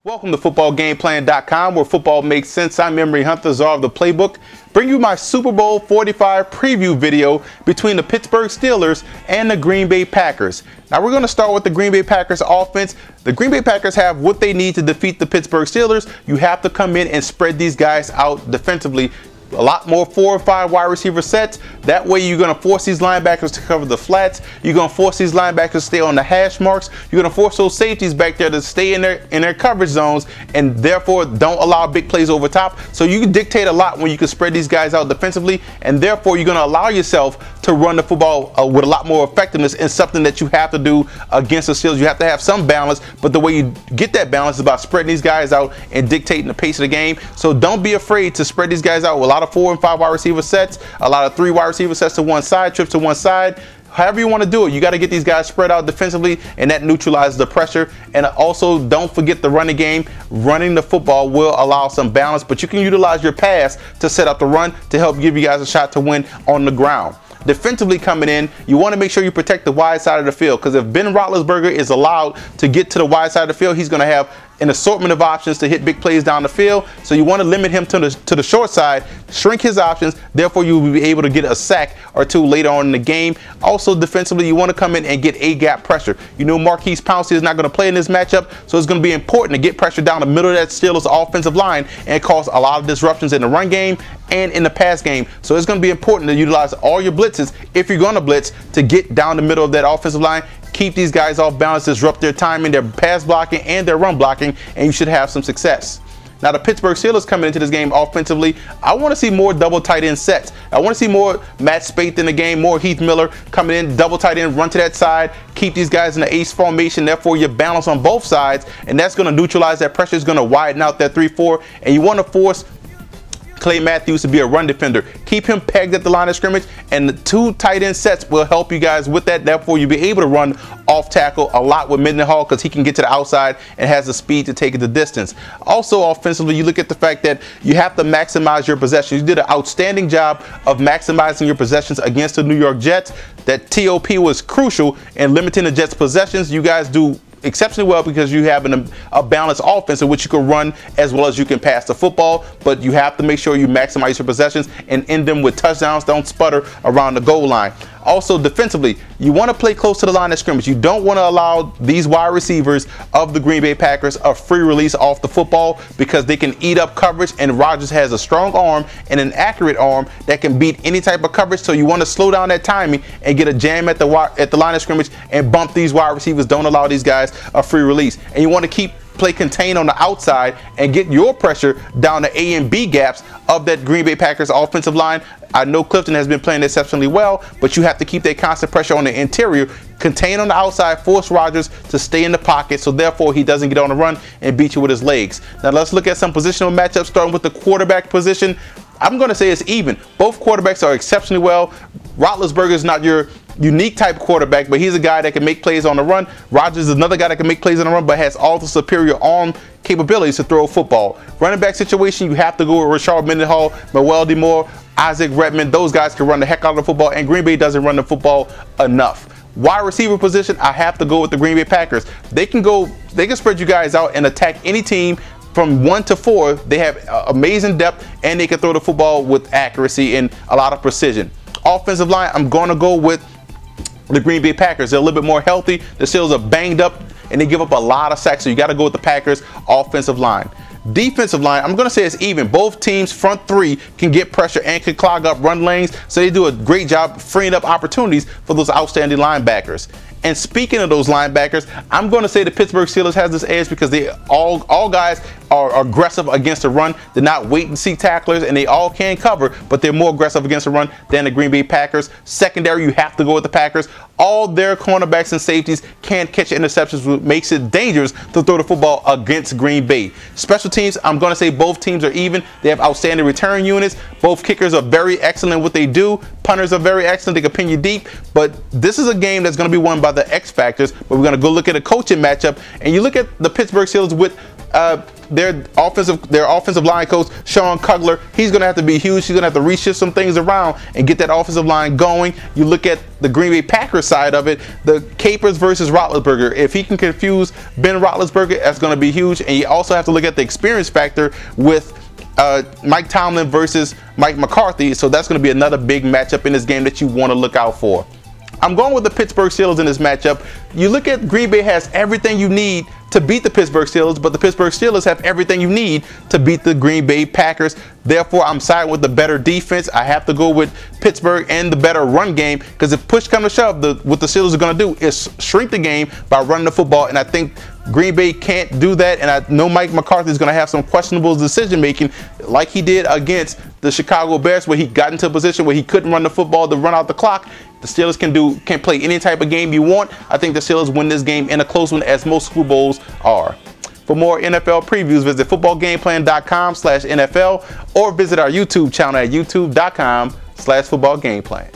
Welcome to footballgameplan.com, where football makes sense. I'm Emery Hunter, czar of the playbook. Bring you my Super Bowl 45 preview video between the Pittsburgh Steelers and the Green Bay Packers. Now we're going to start with the Green Bay Packers offense. The Green Bay Packers have what they need to defeat the Pittsburgh Steelers. You have to come in and spread these guys out defensively. A lot more 4 or 5 wide receiver sets. That way you're going to force these linebackers to cover the flats. You're going to force these linebackers to stay on the hash marks. You're going to force those safeties back there to stay in their coverage zones, and therefore don't allow big plays over top. So you can dictate a lot when you can spread these guys out defensively, and therefore you're going to allow yourself to run the football with a lot more effectiveness, and something that you have to do against the Steelers. You have to have some balance, but the way you get that balance is about spreading these guys out and dictating the pace of the game. So don't be afraid to spread these guys out with a lot of 4 and 5 wide receiver sets, a lot of 3 wide receiver sets to one side, trips to one side. However you want to do it, you got to get these guys spread out defensively, and that neutralizes the pressure. And also, don't forget the running game. Running the football will allow some balance, but you can utilize your pass to set up the run to help give you guys a shot to win on the ground. Defensively coming in, you want to make sure you protect the wide side of the field, because if Ben Roethlisberger is allowed to get to the wide side of the field, he's going to have an assortment of options to hit big plays down the field. So you want to limit him to the short side, shrink his options, therefore you will be able to get a sack or 2 later on in the game. Also defensively, you want to come in and get A-gap pressure. You know Marquise Pouncey is not going to play in this matchup, so it's going to be important to get pressure down the middle of that Steelers offensive line and cause a lot of disruptions in the run game and in the pass game. So it's going to be important to utilize all your blitzes, if you're going to blitz, to get down the middle of that offensive line. Keep these guys off balance, disrupt their timing, their pass blocking, and their run blocking, and you should have some success. Now the Pittsburgh Steelers coming into this game offensively, I want to see more double tight end sets. I want to see more Matt Spaeth in the game, more Heath Miller coming in, double tight end, run to that side, keep these guys in the ace formation, therefore you balance on both sides, and that's going to neutralize that pressure. It's going to widen out that 3-4, and you want to force Clay Matthews to be a run defender. Keep him pegged at the line of scrimmage, and the 2 tight end sets will help you guys with that. Therefore, you'll be able to run off tackle a lot with Mendenhall, because he can get to the outside and has the speed to take it the distance. Also, offensively, you look at the fact that you have to maximize your possessions. You did an outstanding job of maximizing your possessions against the New York Jets. That TOP was crucial in limiting the Jets' possessions. You guys do exceptionally well because you have a balanced offense in which you can run as well as you can pass the football, but you have to make sure you maximize your possessions and end them with touchdowns. Don't sputter around the goal line. Also defensively, you want to play close to the line of scrimmage. You don't want to allow these wide receivers of the Green Bay Packers a free release off the football, because they can eat up coverage, and Rodgers has a strong arm and an accurate arm that can beat any type of coverage. So you want to slow down that timing and get a jam at the line of scrimmage and bump these wide receivers. Don't allow these guys a free release. And you want to play contain on the outside and get your pressure down the A and B gaps of that Green Bay Packers offensive line. I know Clifton has been playing exceptionally well, but you have to keep that constant pressure on the interior, contain on the outside, force Rodgers to stay in the pocket, so therefore he doesn't get on the run and beat you with his legs. Now let's look at some positional matchups, starting with the quarterback position. I'm going to say it's even. Both quarterbacks are exceptionally well. Roethlisberger is not your unique type quarterback, but he's a guy that can make plays on the run. Rodgers is another guy that can make plays on the run, but has all the superior arm capabilities to throw a football. Running back situation, you have to go with Rashard Mendenhall, Mewell DeMore, Isaac Redman. Those guys can run the heck out of the football, and Green Bay doesn't run the football enough. Wide receiver position, I have to go with the Green Bay Packers. They can spread you guys out and attack any team from 1 to 4. They have amazing depth, and they can throw the football with accuracy and a lot of precision. Offensive line, I'm going to go with the Green Bay Packers. They're a little bit more healthy. The Steelers are banged up, and they give up a lot of sacks, so you got to go with the Packers offensive line. Defensive line, I'm going to say it's even. Both teams' front 3 can get pressure and can clog up run lanes, so they do a great job freeing up opportunities for those outstanding linebackers. And speaking of those linebackers, I'm going to say the Pittsburgh Steelers has this edge because they all guys are aggressive against the run. They're not wait and see tacklers, and they all can cover, but they're more aggressive against the run than the Green Bay Packers. Secondary, you have to go with the Packers. All their cornerbacks and safeties can't catch interceptions, which makes it dangerous to throw the football against Green Bay. Special teams, I'm going to say both teams are even. They have outstanding return units. Both kickers are very excellent at what they do. Punters are very excellent. They can pin you deep. But this is a game that's going to be won by the X factors. But we're going to go look at a coaching matchup. And you look at the Pittsburgh Steelers with their offensive line coach, Sean Kugler, he's going to have to be huge. He's going to have to reshift some things around and get that offensive line going. You look at the Green Bay Packers side of it, the Capers versus Roethlisberger. If he can confuse Ben Roethlisberger, that's going to be huge. And you also have to look at the experience factor with Mike Tomlin versus Mike McCarthy. So that's going to be another big matchup in this game that you want to look out for. I'm going with the Pittsburgh Steelers in this matchup. You look at Green Bay has everything you need to beat the Pittsburgh Steelers, but the Pittsburgh Steelers have everything you need to beat the Green Bay Packers. Therefore, I'm siding with the better defense. I have to go with Pittsburgh and the better run game, because if push comes to shove, what the Steelers are going to do is shrink the game by running the football, and I think Green Bay can't do that, and I know Mike McCarthy is going to have some questionable decision making like he did against the Chicago Bears, where he got into a position where he couldn't run the football to run out the clock. The Steelers can play any type of game you want. I think the Steelers win this game in a close one, as most Super Bowls are. For more NFL previews, visit footballgameplan.com/NFL or visit our YouTube channel at youtube.com/footballgameplan.